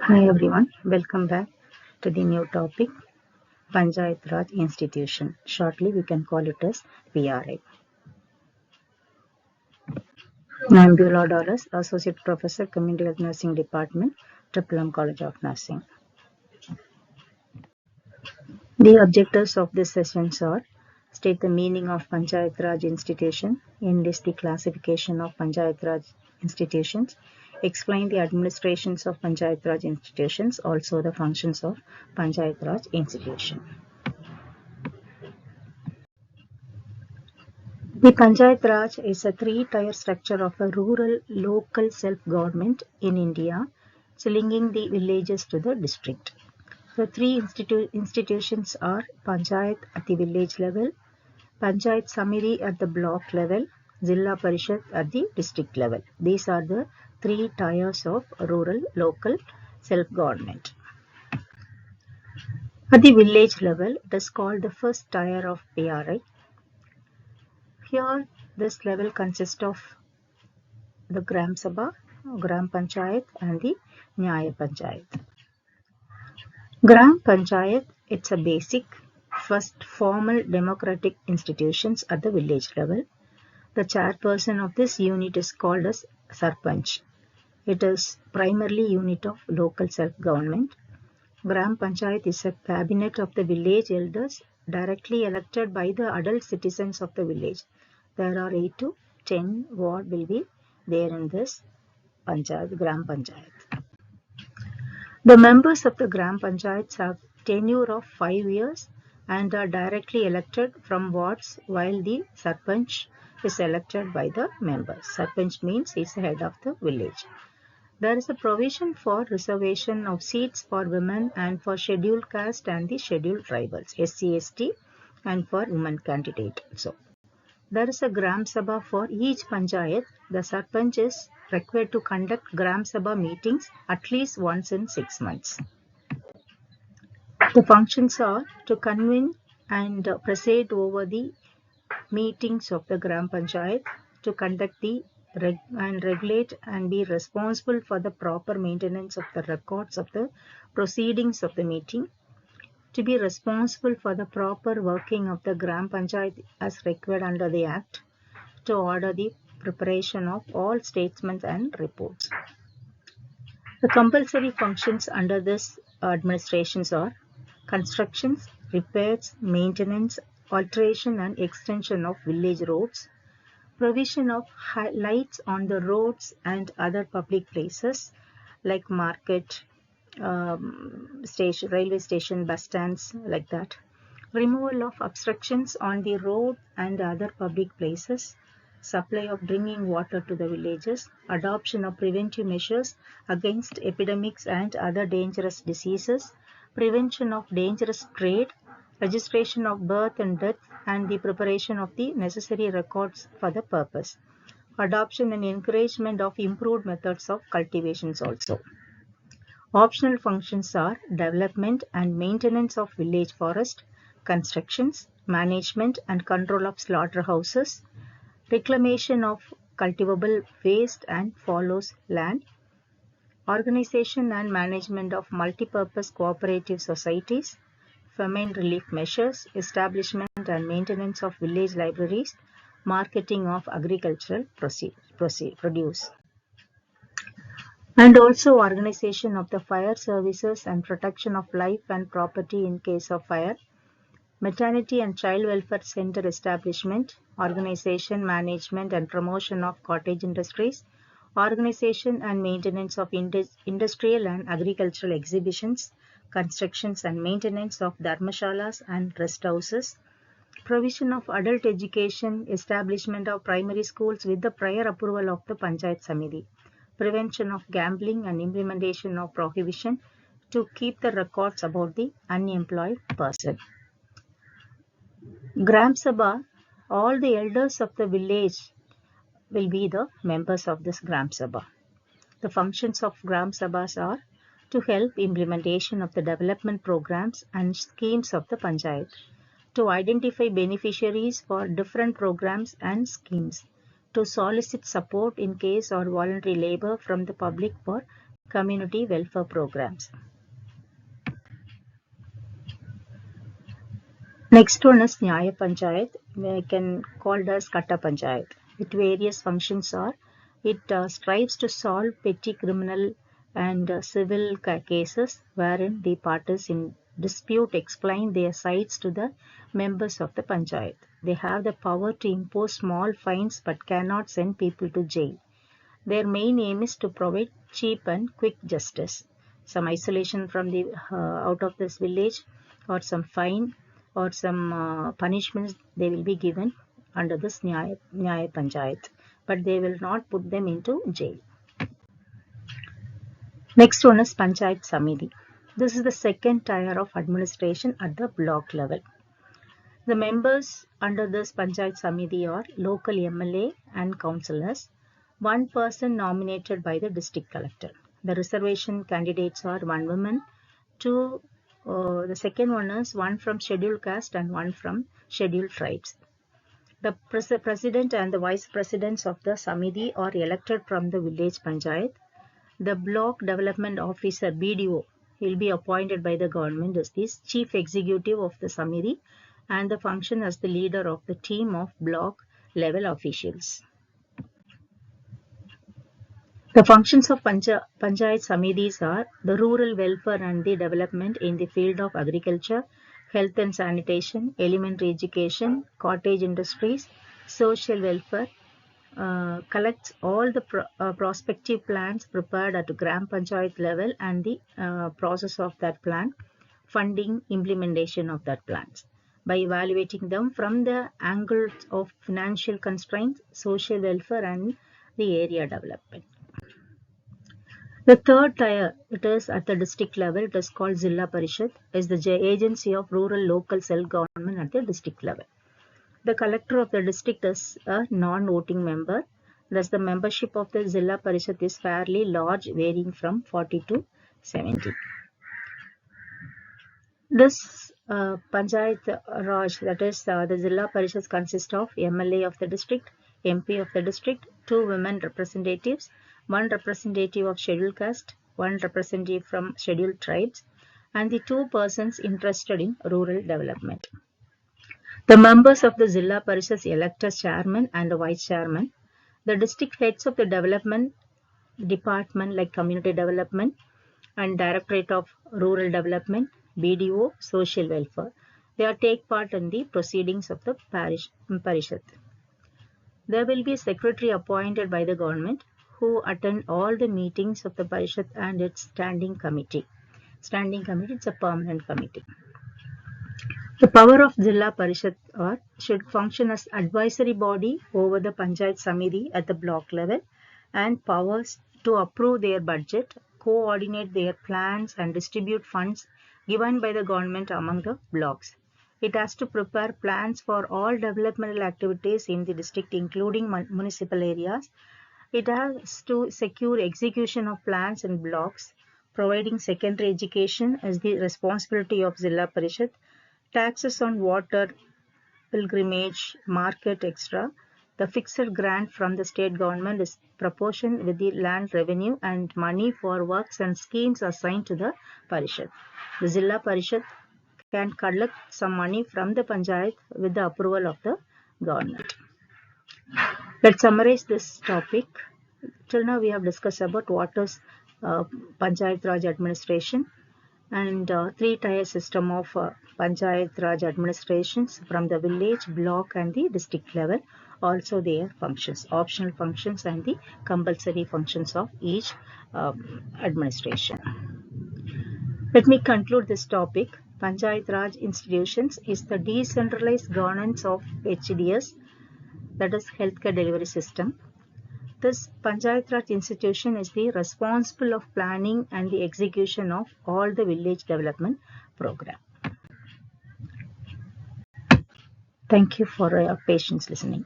Hi everyone, welcome back to the new topic Panchayat Raj Institution. Shortly we can call it as PRI. I am Beulah Dollars, Associate Professor, Community Health Nursing Department, Triple M College of Nursing. The objectives of this sessions are state the meaning of Panchayat Raj Institution, enlist the classification of Panchayat Raj institutions, explain the administrations of Panchayat Raj institutions, also the functions of Panchayat Raj institution. The Panchayat Raj is a three-tier structure of a rural local self-government in India, linking the villages to the district. The three institutions are Panchayat at the village level, Panchayat Samiti at the block level, Jilla Parishad at the district level. These are the three tiers of rural local self-government. At the village level, it is called the first tier of PRI. Here, this level consists of the Gram Sabha, Gram Panchayat and the Nyaya Panchayat. Gram Panchayat, it's a basic, first formal democratic institutions at the village level. The chairperson of this unit is called as Sarpanch. It is primarily unit of local self-government. Gram Panchayat is a cabinet of the village elders directly elected by the adult citizens of the village. There are 8 to 10 ward will be there in this Panchayat, Gram Panchayat. The members of the Gram Panchayats have tenure of 5 years and are directly elected from wards while the Sarpanch is elected by the members. Sarpanch means he is the head of the village. There is a provision for reservation of seats for women and for scheduled caste and the scheduled tribals, SC/ST, and for women candidate also. There is a Gram Sabha for each Panchayat. The Sarpanch is required to conduct Gram Sabha meetings at least once in 6 months. The functions are to convene and preside over the meetings of the Gram Panchayat, to conduct the and regulate and be responsible for the proper maintenance of the records of the proceedings of the meeting, to be responsible for the proper working of the Gram Panchayat as required under the Act, to order the preparation of all statements and reports. The compulsory functions under this administrations are constructions, repairs, maintenance, alteration and extension of village roads, provision of lights on the roads and other public places like market, station, railway station, bus stands, like that. Removal of obstructions on the road and other public places, supply of drinking water to the villages, adoption of preventive measures against epidemics and other dangerous diseases, prevention of dangerous trade, registration of birth and death, and the preparation of the necessary records for the purpose. Adoption and encouragement of improved methods of cultivations also. Optional functions are development and maintenance of village forest, constructions, management and control of slaughterhouses, reclamation of cultivable waste and fallows land, organization and management of multipurpose cooperative societies, famine relief measures, establishment and maintenance of village libraries, marketing of agricultural produce, and also organization of the fire services and protection of life and property in case of fire, maternity and child welfare center establishment, organization, management and promotion of cottage industries, organization and maintenance of industrial and agricultural exhibitions, constructions and maintenance of dharmashalas and rest houses, provision of adult education, establishment of primary schools with the prior approval of the Panchayat Samiti, prevention of gambling and implementation of prohibition to keep the records about the unemployed person. Gram Sabha, all the elders of the village will be the members of this Gram Sabha. The functions of Gram Sabhas are to help implementation of the development programs and schemes of the Panchayat, to identify beneficiaries for different programs and schemes, to solicit support in case or voluntary labor from the public for community welfare programs. Next one is Nyaya Panchayat, we can call it as Katta Panchayat. Its various functions are, it strives to solve petty criminal and civil cases wherein the parties in dispute explain their sides to the members of the Panchayat. They have the power to impose small fines but cannot send people to jail. Their main aim is to provide cheap and quick justice. Some isolation from the out of this village, or some fine, or some punishments they will be given under this Nyaya Panchayat, but they will not put them into jail. Next one is Panchayat Samiti. This is the second tier of administration at the block level. The members under this Panchayat Samiti are local MLA and councillors, one person nominated by the district collector. The reservation candidates are one woman, the second one is one from scheduled caste and one from scheduled tribes. The president and the vice presidents of the Samiti are elected from the village Panchayat. The block development officer BDO will be appointed by the government as the chief executive of the Samiti and the function as the leader of the team of block level officials. The functions of Panchayat Samitis are the rural welfare and the development in the field of agriculture, health and sanitation, elementary education, cottage industries, social welfare, collects all the prospective plans prepared at Gram Panchayat level and the process of that plan, funding, implementation of that plans. By evaluating them from the angles of financial constraints, social welfare and the area development. The third tier, it is at the district level, it is called Zilla Parishad, is the agency of rural local self-government at the district level. The collector of the district is a non-voting member, thus the membership of the Zilla Parishad is fairly large, varying from 40 to 70. This Panchayat Raj, that is the Zilla Parishad, consists of MLA of the district, MP of the district, 2 women representatives, 1 representative of scheduled caste, 1 representative from scheduled tribes, and the 2 persons interested in rural development. The members of the Zilla Parishad elect a chairman and a vice chairman. The district heads of the development department like community development and Directorate of Rural Development, BDO, Social Welfare. They take part in the proceedings of the Parishad. There will be a secretary appointed by the government who attend all the meetings of the Parishad and its standing committee. Standing committee, it's a permanent committee. The power of Zilla Parishad should function as advisory body over the Panchayat Samiti at the block level and powers to approve their budget, coordinate their plans and distribute funds given by the government among the blocks. It has to prepare plans for all developmental activities in the district including municipal areas. It has to secure execution of plans in blocks. Providing secondary education is the responsibility of Zilla Parishad. Taxes on water, pilgrimage, market, etc. The fixed grant from the state government is proportioned with the land revenue and money for works and schemes assigned to the Parishad. The Zilla Parishad can collect some money from the Panchayat with the approval of the government. Let's summarize this topic. Till now we have discussed about what is Panchayat Raj administration and 3-tier system of Panchayat Raj administrations from the village, block and the district level. Also their functions, optional functions and the compulsory functions of each administration. Let me conclude this topic. Panchayat Raj institutions is the decentralized governance of HDS, that is healthcare delivery system. This Panchayat Raj institution is the responsible of planning and the execution of all the village development program. Thank you for your patience listening.